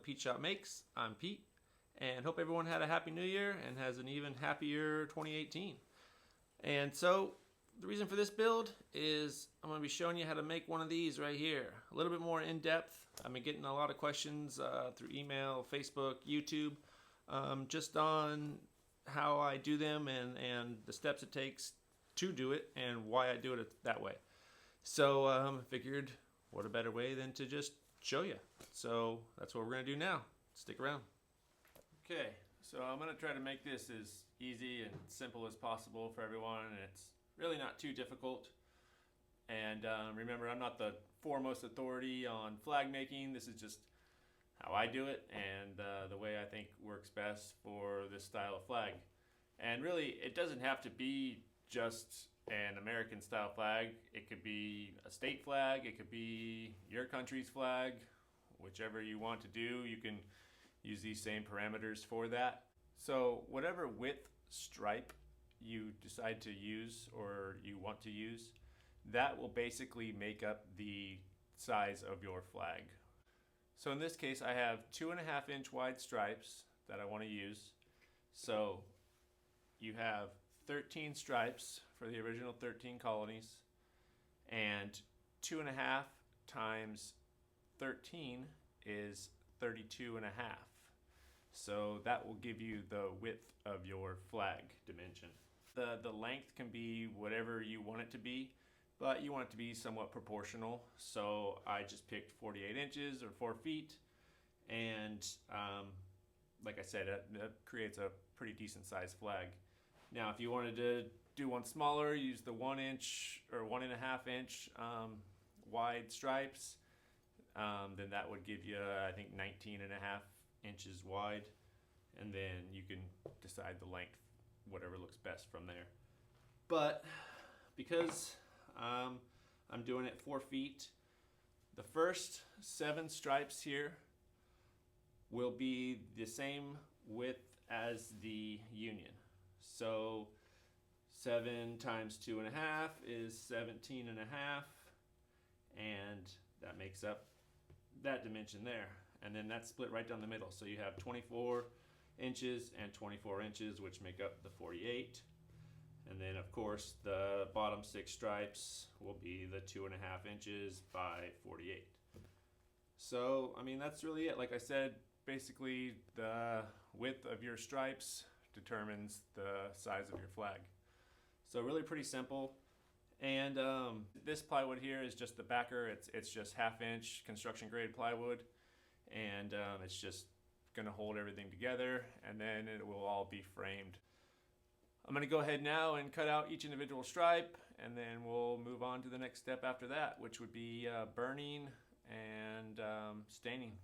Pete Shop Makes. I'm Pete, and hope everyone had a happy new year and has an even happier 2018. And so the reason for this build is I'm going to be showing you how to make one of these right here. A little bit more in depth. I've been getting a lot of questions through email, Facebook, YouTube, just on how I do them and the steps it takes to do it and why I do it that way. So I figured what a better way than to just show you. So that's what we're going to do now. Stick around. Okay, so I'm going to try to make this as easy and simple as possible for everyone, and it's really not too difficult. And remember, I'm not the foremost authority on flag making. This is just how I do it and the way I think works best for this style of flag. And really, it doesn't have to be just an American style flag. It could be a state flag, it could be your country's flag, whichever you want to do. You can use these same parameters for that. So whatever width stripe you decide to use or you want to use, that will basically make up the size of your flag. So in this case, I have 2.5 inch wide stripes that I want to use. So you have 13 stripes for the original 13 colonies, and 2.5 times 13 is 32.5. So that will give you the width of your flag dimension. The length can be whatever you want it to be, but you want it to be somewhat proportional. So I just picked 48 inches or 4 feet, and like I said, that creates a pretty decent sized flag. Now if you wanted to do one smaller, use the 1 inch or 1.5 inch wide stripes, then that would give you I think 19.5 inches wide, and then you can decide the length, whatever looks best from there. But because I'm doing it 4 feet, the first 7 stripes here will be the same width as the union. So 7 times 2.5 is 17.5, and that makes up that dimension there. And then that's split right down the middle. So you have 24 inches and 24 inches, which make up the 48. And then of course the bottom 6 stripes will be the 2.5 inches by 48. So I mean, that's really it. Like I said, basically the width of your stripes determines the size of your flag. So really pretty simple. And this plywood here is just the backer. It's just 1/2 inch construction grade plywood, and it's just going to hold everything together, and then it will all be framed. I'm going to go ahead now and cut out each individual stripe, and then we'll move on to the next step after that, which would be burning and staining.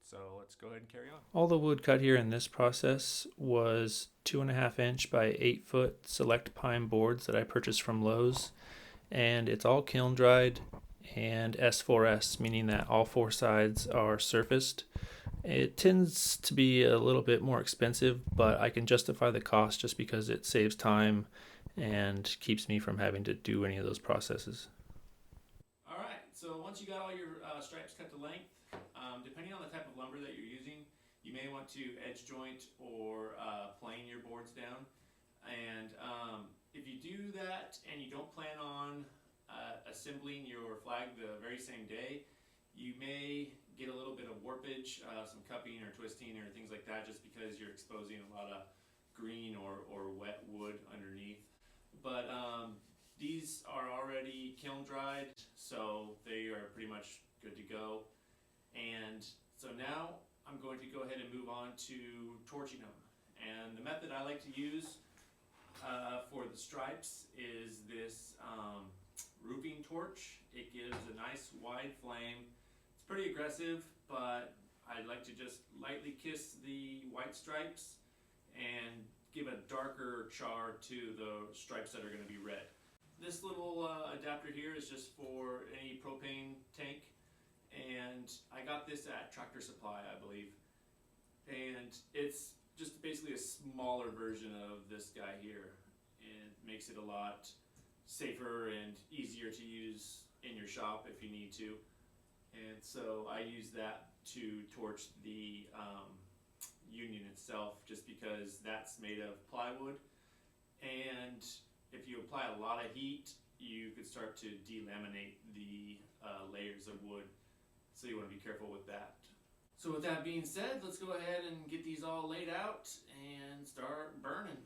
So let's go ahead and carry on. All the wood cut here in this process was 2.5 inch by 8 foot select pine boards that I purchased from Lowe's, and it's all kiln dried and S4S, meaning that all 4 sides are surfaced. It tends to be a little bit more expensive, but I can justify the cost just because it saves time and keeps me from having to do any of those processes. Alright, so once you got all your stripes cut to length, depending on the type of lumber that you're using, you may want to edge joint or plane your boards down. And if you do that and you don't plan on assembling your flag the very same day, you may get a little bit of warpage, some cupping or twisting or things like that, just because you're exposing a lot of green or wet wood underneath. But these are already kiln dried, so they are pretty much good to go. And so now I'm going to go ahead and move on to torching them. And the method I like to use for the stripes is this roofing torch. It gives a nice wide flame. It's pretty aggressive, but I like to just lightly kiss the white stripes and give a darker char to the stripes that are going to be red. This little adapter here is just for any propane tank, and I got this at Tractor Supply, I believe. And it's just basically a smaller version of this guy here. It makes it a lot safer and easier to use in your shop if you need to. And so I use that to torch the union itself, just because that's made of plywood, and if you apply a lot of heat, you could start to delaminate the layers of wood, so you want to be careful with that. So with that being said, let's go ahead and get these all laid out and start burning.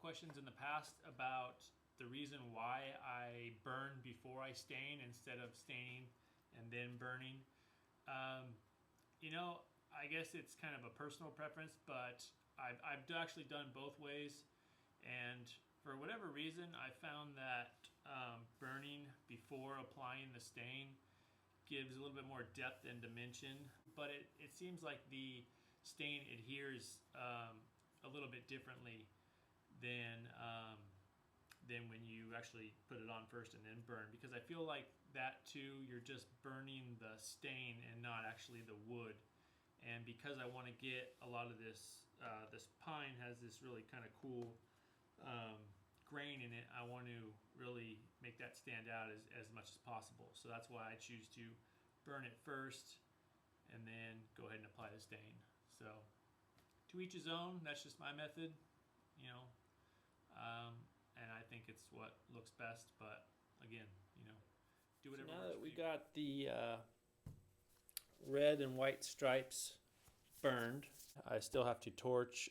Questions in the past about the reason why I burn before I stain instead of staining and then burning. You know, I guess it's kind of a personal preference, but I've actually done both ways, and for whatever reason, I found that burning before applying the stain gives a little bit more depth and dimension, but it seems like the stain adheres a little bit differently than when you actually put it on first and then burn, because I feel like that too, you're just burning the stain and not actually the wood. And because I want to get a lot of this, this pine has this really kind of cool grain in it, I want to really make that stand out as much as possible. So that's why I choose to burn it first and then go ahead and apply the stain. So to each his own, that's just my method, you know. And I think it's what looks best, but again, you know, do whatever. So now that we got the red and white stripes burned, I still have to torch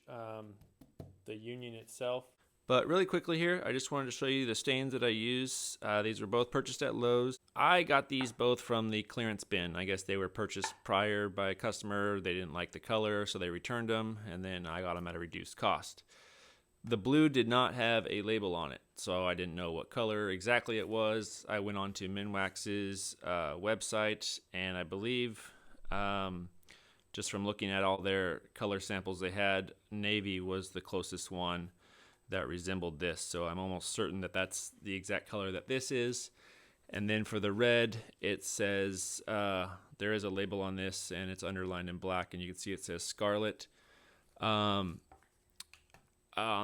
the union itself. But really quickly here, I just wanted to show you the stains that I use. These were both purchased at Lowe's. I got these both from the clearance bin. I guess they were purchased prior by a customer. They didn't like the color, so they returned them, and then I got them at a reduced cost. The blue did not have a label on it, so I didn't know what color exactly it was. I went on to Minwax's website, and I believe, just from looking at all their color samples they had, navy was the closest one that resembled this. So I'm almost certain that that's the exact color that this is. And then for the red, it says, there is a label on this, and it's underlined in black, and you can see it says Scarlet. On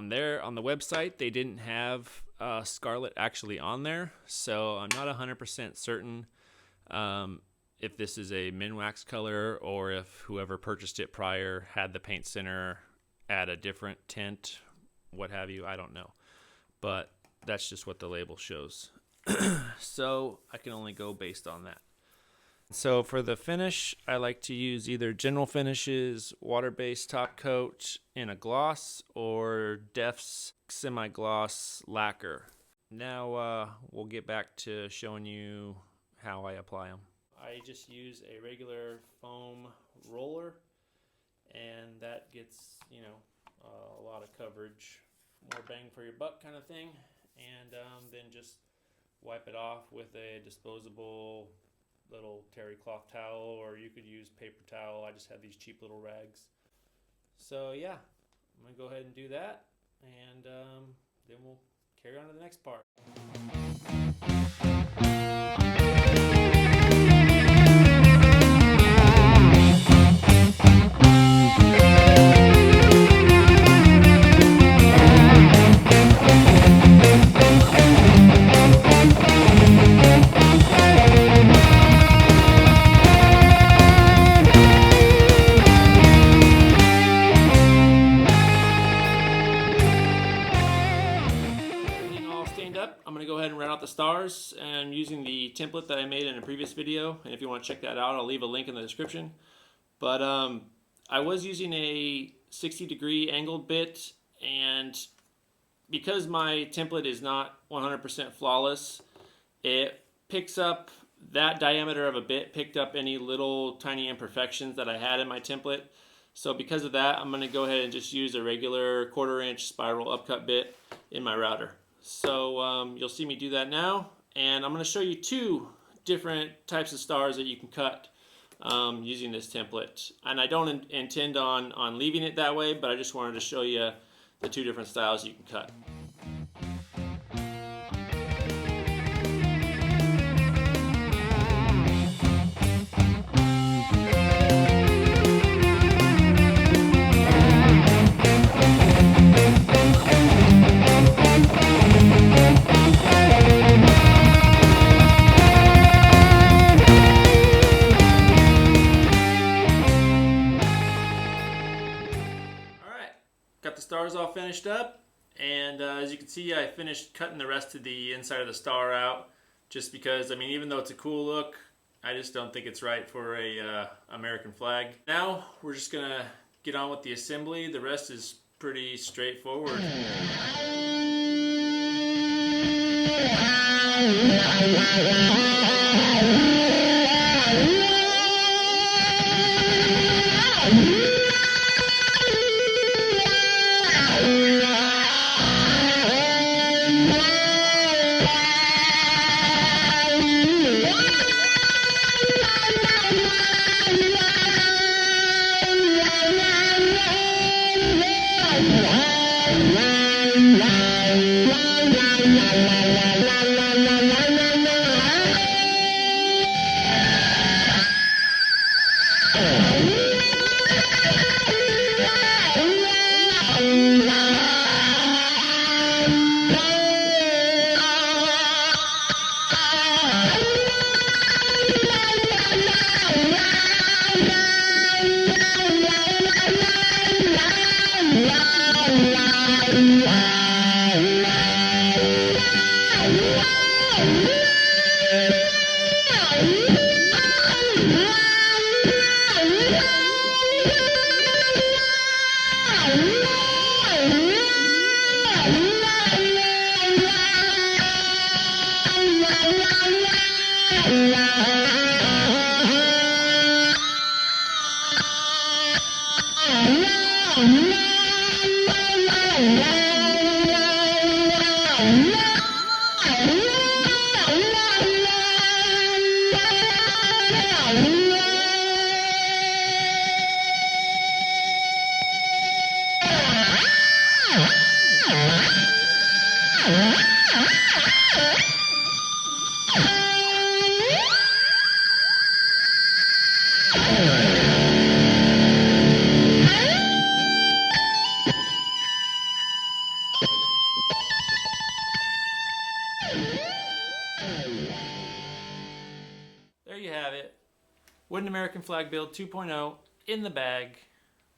the website, they didn't have Scarlet actually on there, so I'm not 100% certain if this is a Minwax color or if whoever purchased it prior had the paint center add a different tint, what have you, I don't know. But that's just what the label shows. So I can only go based on that. So for the finish, I like to use either General Finishes water-based top coat in a gloss or Def's semi-gloss lacquer. Now we'll get back to showing you how I apply them. I just use a regular foam roller, and that gets, you know, a lot of coverage, more bang for your buck kind of thing, and then just wipe it off with a disposable little terry cloth towel, or you could use paper towel. I just have these cheap little rags. So yeah, I'm gonna go ahead and do that, and then we'll carry on to the next part. The stars, and I'm using the template that I made in a previous video, and if you want to check that out, I'll leave a link in the description. But I was using a 60-degree angled bit, and because my template is not 100% flawless, it picks up that diameter of a bit, picked up any little tiny imperfections that I had in my template. So because of that, I'm going to go ahead and just use a regular 1/4 inch spiral upcut bit in my router. So you'll see me do that now, and I'm going to show you two different types of stars that you can cut using this template. And I don't intend on leaving it that way, but I just wanted to show you the two different styles you can cut. Got the stars all finished up, and as you can see, I finished cutting the rest of the inside of the star out, just because, I mean, even though it's a cool look, I just don't think it's right for a American flag. Now we're just gonna get on with the assembly. The rest is pretty straightforward. There you have it. Wooden American Flag Build 2.0 in the bag.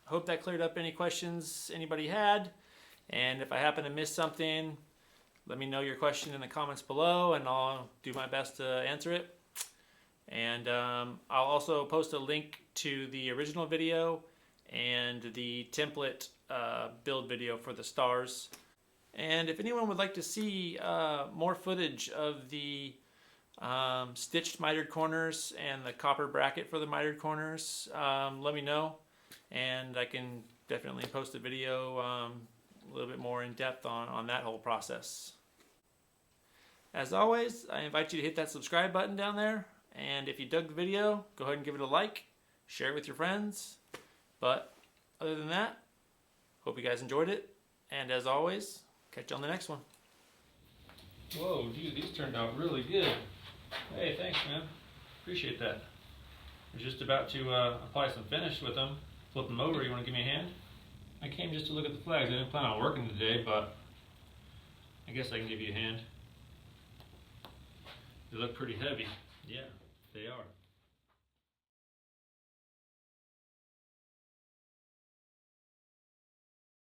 I hope that cleared up any questions anybody had. And if I happen to miss something, let me know your question in the comments below and I'll do my best to answer it. And I'll also post a link to the original video and the template build video for the stars. And if anyone would like to see more footage of the stitched mitered corners and the copper bracket for the mitered corners, let me know, and I can definitely post a video a little bit more in depth on that whole process. As always, I invite you to hit that subscribe button down there, and if you dug the video, go ahead and give it a like, share it with your friends. But other than that, hope you guys enjoyed it, and as always, catch you on the next one. Whoa, dude, these turned out really good. Hey, thanks, man. Appreciate that. I was just about to apply some finish with them. Flip them over. You want to give me a hand? I came just to look at the flags. I didn't plan on working today, but I guess I can give you a hand. They look pretty heavy. Yeah, they are.